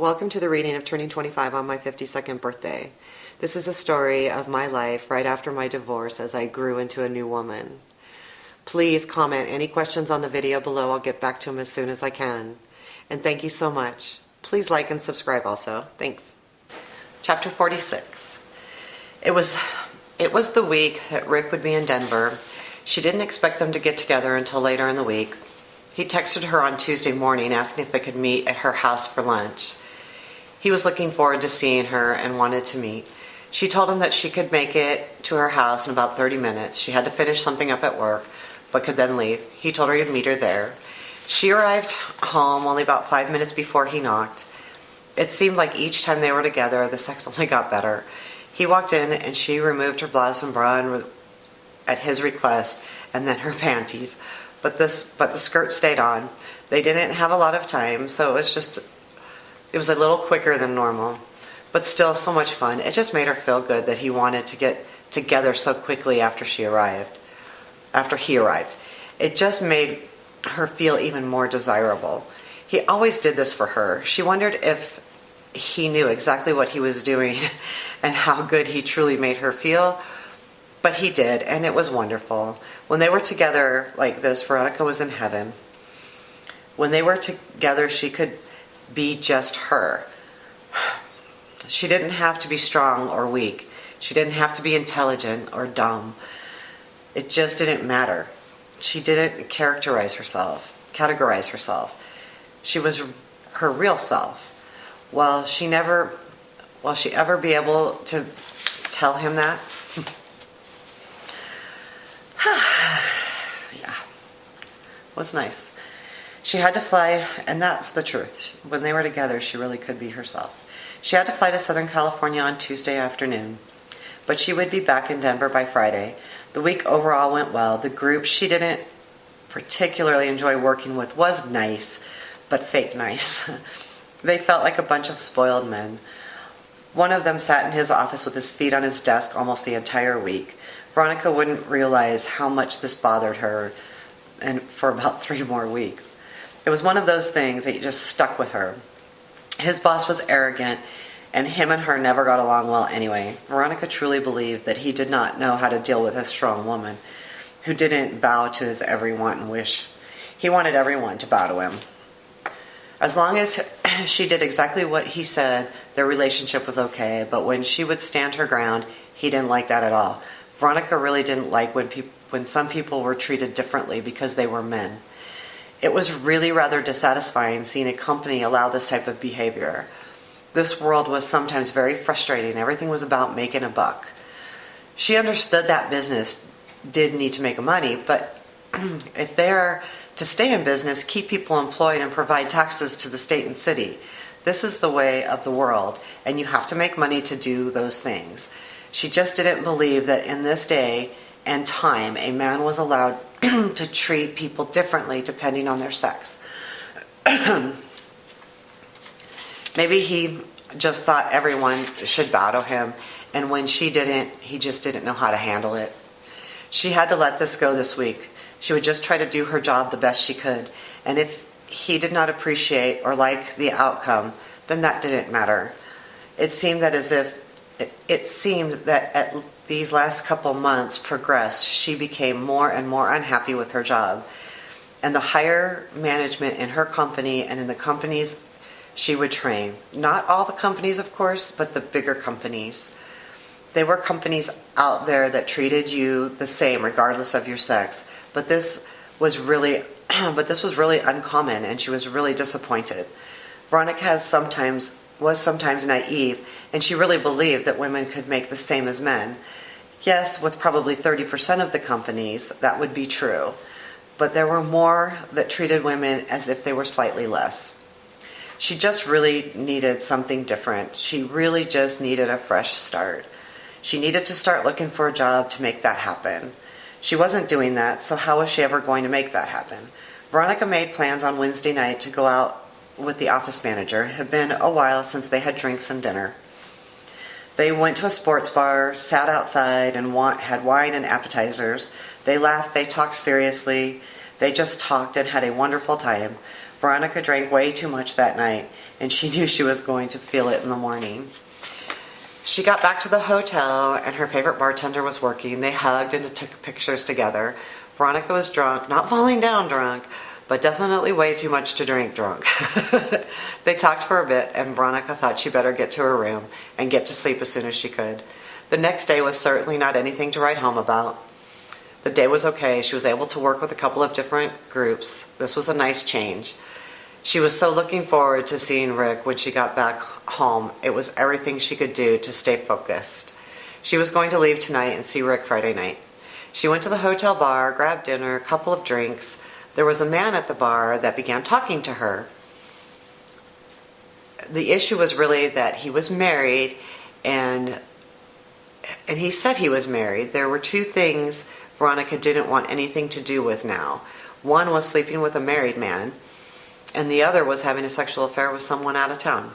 Welcome to the reading of Turning 25 on my 52nd birthday. This is a story of my life right after my divorce as I grew into a new woman. Please comment any questions on the video below. I'll get back to them as soon as I can. And thank you so much. Please like and subscribe also. Thanks. Chapter 46. It was the week that Rick would be in Denver. She didn't expect them to get together until later in the week. He texted her on Tuesday morning asking if they could meet at her house for lunch. He was looking forward to seeing her and wanted to meet. She told him that she could make it to her house in about 30 minutes. She had to finish something up at work, but could then leave. He told her he'd meet her there. She arrived home only about 5 minutes before he knocked. It seemed like each time they were together, the sex only got better. He walked in and she removed her blouse and bra at his request, and then her panties. But the skirt stayed on. They didn't have a lot of time, so it was a little quicker than normal, but still so much fun. It just made her feel good that he wanted to get together so quickly after he arrived. It just made her feel even more desirable. He always did this for her. She wondered if he knew exactly what he was doing and how good he truly made her feel, but he did, and it was wonderful. When they were together like this, Veronica was in heaven. When they were together, she could be just her. She didn't have to be strong or weak. She didn't have to be intelligent or dumb. It just didn't matter. She didn't categorize herself. She was her real self. Will she ever be able to tell him that? Yeah. It was nice. She had to fly, and that's the truth. When they were together, she really could be herself. She had to fly to Southern California on Tuesday afternoon, but she would be back in Denver by Friday. The week overall went well. The group she didn't particularly enjoy working with was nice, but fake nice. They felt like a bunch of spoiled men. One of them sat in his office with his feet on his desk almost the entire week. Veronica wouldn't realize how much this bothered her, and for about 3 more weeks. It was one of those things that just stuck with her. His boss was arrogant, and him and her never got along well anyway. Veronica truly believed that he did not know how to deal with a strong woman who didn't bow to his every want and wish. He wanted everyone to bow to him. As long as she did exactly what he said, their relationship was okay, but when she would stand her ground, he didn't like that at all. Veronica really didn't like when some people were treated differently because they were men. It was really rather dissatisfying seeing a company allow this type of behavior. This world was sometimes very frustrating. Everything was about making a buck. She understood that business did need to make money, but if they are to stay in business, keep people employed, and provide taxes to the state and city, this is the way of the world, and you have to make money to do those things. She just didn't believe that in this day and time, a man was allowed to treat people differently depending on their sex. Maybe he just thought everyone should bow to him, and when she didn't, he just didn't know how to handle it. She had to let this go this week. She would just try to do her job the best she could, and if he did not appreciate or like the outcome, then that didn't matter. It seemed that at these last couple months progressed, she became more and more unhappy with her job. And the higher management in her company and in the companies she would train. Not all the companies, of course, but the bigger companies. There were companies out there that treated you the same regardless of your sex. But this was really uncommon, and she was really disappointed. Veronica was sometimes naive, and she really believed that women could make the same as men. Yes, with probably 30% of the companies, that would be true. But there were more that treated women as if they were slightly less. She just really needed something different. She really just needed a fresh start. She needed to start looking for a job to make that happen. She wasn't doing that, so how was she ever going to make that happen? Veronica made plans on Wednesday night to go out with the office manager. It had been a while since they had drinks and dinner. They went to a sports bar, sat outside, and had wine and appetizers. They laughed, they talked seriously. They just talked and had a wonderful time. Veronica drank way too much that night, and she knew she was going to feel it in the morning. She got back to the hotel, and her favorite bartender was working. They hugged and took pictures together. Veronica was drunk, not falling down drunk, but definitely way too much to drink drunk. They talked for a bit, and Veronica thought she better get to her room and get to sleep as soon as she could. The next day was certainly not anything to write home about. The day was okay. She was able to work with a couple of different groups. This was a nice change. She was so looking forward to seeing Rick when she got back home. It was everything she could do to stay focused. She was going to leave tonight and see Rick Friday night. She went to the hotel bar, grabbed dinner, a couple of drinks. There was a man at the bar that began talking to her. The issue was really that he was married, and he said he was married. There were two things Veronica didn't want anything to do with now. One was sleeping with a married man, and the other was having a sexual affair with someone out of town.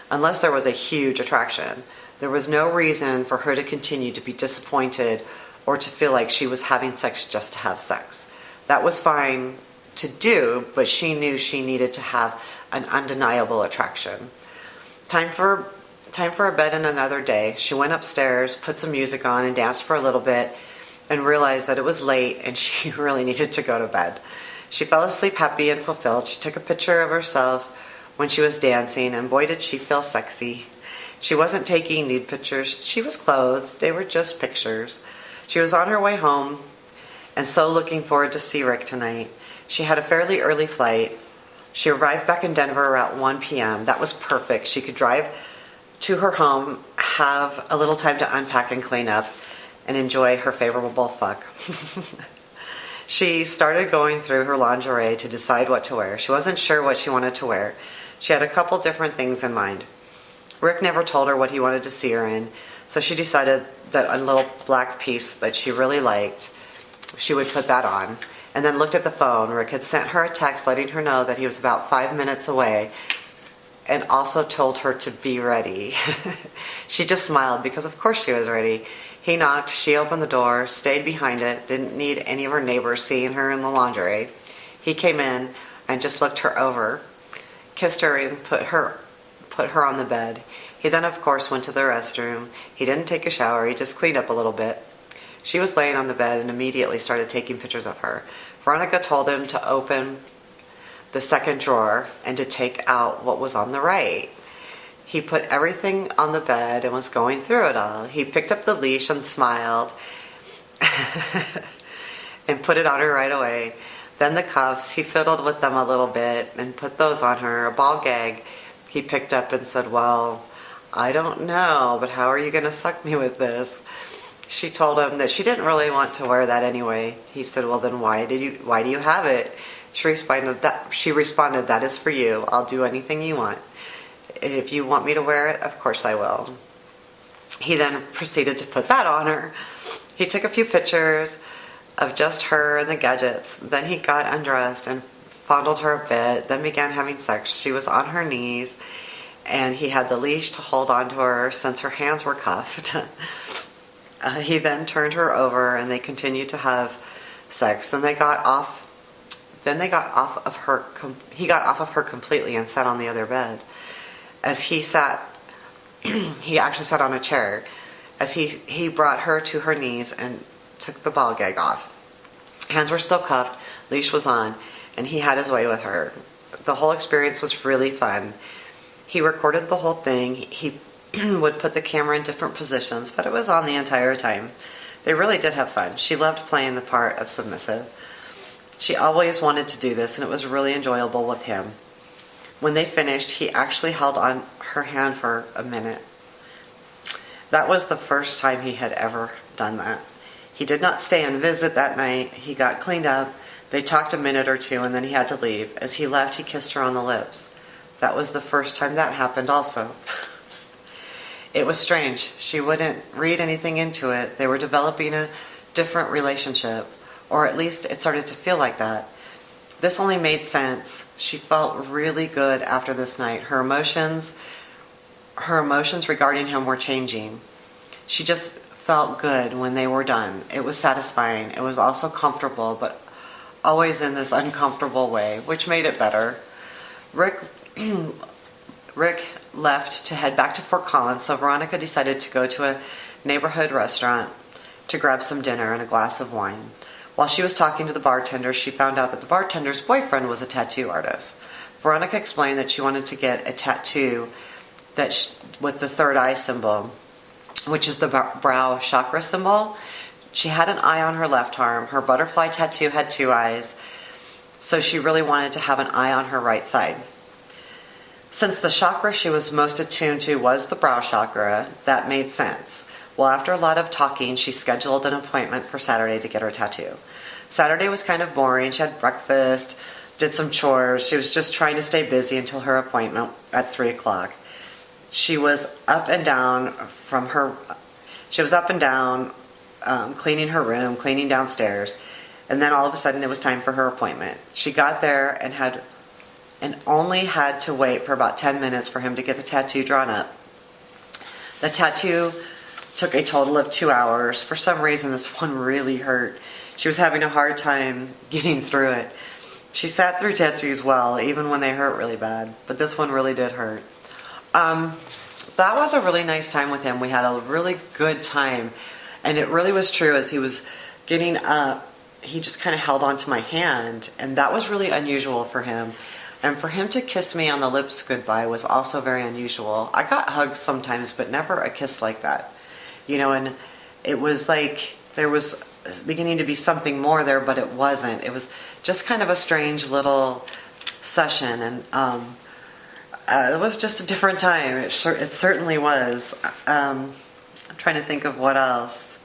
Unless there was a huge attraction, there was no reason for her to continue to be disappointed or to feel like she was having sex just to have sex. That was fine to do, but she knew she needed to have an undeniable attraction. Time for a bed and another day. She went upstairs, put some music on, and danced for a little bit, and realized that it was late and she really needed to go to bed. She fell asleep happy and fulfilled. She took a picture of herself when she was dancing, and boy did she feel sexy. She wasn't taking nude pictures. She was clothed. They were just pictures. She was on her way home and so looking forward to see Rick tonight. She had a fairly early flight. She arrived back in Denver around 1 p.m. That was perfect. She could drive to her home, have a little time to unpack and clean up, and enjoy her favorable fuck. She started going through her lingerie to decide what to wear. She wasn't sure what she wanted to wear. She had a couple different things in mind. Rick never told her what he wanted to see her in, so she decided that a little black piece that she really liked, she would put that on, and then looked at the phone. Rick had sent her a text letting her know that he was about 5 minutes away, and also told her to be ready. She just smiled because of course she was ready. He knocked, she opened the door, stayed behind it, didn't need any of her neighbors seeing her in the lingerie. He came in and just looked her over, kissed her, and put her on the bed. He then of course went to the restroom. He didn't take a shower, he just cleaned up a little bit. She was laying on the bed and immediately started taking pictures of her. Veronica told him to open the second drawer and to take out what was on the right. He put everything on the bed and was going through it all. He picked up the leash and smiled and put it on her right away. Then the cuffs, he fiddled with them a little bit and put those on her. A ball gag he picked up and said, "Well, I don't know, but how are you going to suck me with this?" She told him that she didn't really want to wear that anyway. He said, "Well, then why do you have it?" She responded, "That is for you. I'll do anything you want. And if you want me to wear it, of course I will." He then proceeded to put that on her. He took a few pictures of just her and the gadgets. Then he got undressed and fondled her a bit, then began having sex. She was on her knees, and he had the leash to hold onto her since her hands were cuffed. He then turned her over, and they continued to have sex. Then they got off. He got off of her completely and sat on the other bed. As he sat, he actually sat on a chair. As he brought her to her knees and took the ball gag off. Hands were still cuffed, leash was on, and he had his way with her. The whole experience was really fun. He recorded the whole thing. He would put the camera in different positions, but it was on the entire time. They really did have fun. She loved playing the part of submissive. She always wanted to do this, and it was really enjoyable with him. When they finished, he actually held on her hand for a minute. That was the first time he had ever done that. He did not stay and visit that night. He got cleaned up. They talked a minute or two, and then he had to leave. As he left, he kissed her on the lips. That was the first time that happened also. It was strange. She wouldn't read anything into it. They were developing a different relationship, or at least it started to feel like that. This only made sense. She felt really good after this night. Her emotions regarding him were changing. She just felt good when they were done. It was satisfying. It was also comfortable, but always in this uncomfortable way, which made it better. Rick Rick left to head back to Fort Collins, so Veronica decided to go to a neighborhood restaurant to grab some dinner and a glass of wine. While she was talking to the bartender, she found out that the bartender's boyfriend was a tattoo artist. Veronica explained that she wanted to get a tattoo with the third eye symbol, which is the brow chakra symbol. She had an eye on her left arm. Her butterfly tattoo had 2 eyes, so she really wanted to have an eye on her right side. Since the chakra she was most attuned to was the brow chakra, that made sense. Well, after a lot of talking, she scheduled an appointment for Saturday to get her tattoo. Saturday was kind of boring. She had breakfast, did some chores. She was just trying to stay busy until her appointment at 3 o'clock. She was up and down cleaning her room, cleaning downstairs, and then all of a sudden it was time for her appointment. She got there and only had to wait for about 10 minutes for him to get the tattoo drawn up. The tattoo took a total of 2 hours. For some reason, this one really hurt. She was having a hard time getting through it. She sat through tattoos well, even when they hurt really bad, but this one really did hurt. That was a really nice time with him. We had a really good time, and it really was true. As he was getting up, he just kind of held onto my hand, and that was really unusual for him. And for him to kiss me on the lips goodbye was also very unusual. I got hugs sometimes, but never a kiss like that. And it was like there was beginning to be something more there, but it wasn't. It was just kind of a strange little session, and it was just a different time. It certainly was. I'm trying to think of what else.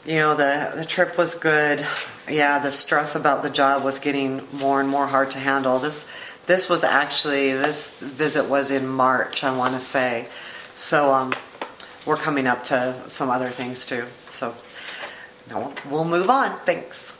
The trip was good. Yeah, the stress about the job was getting more and more hard to handle. This visit was in March, I want to say. So we're coming up to some other things too. So now we'll move on. Thanks.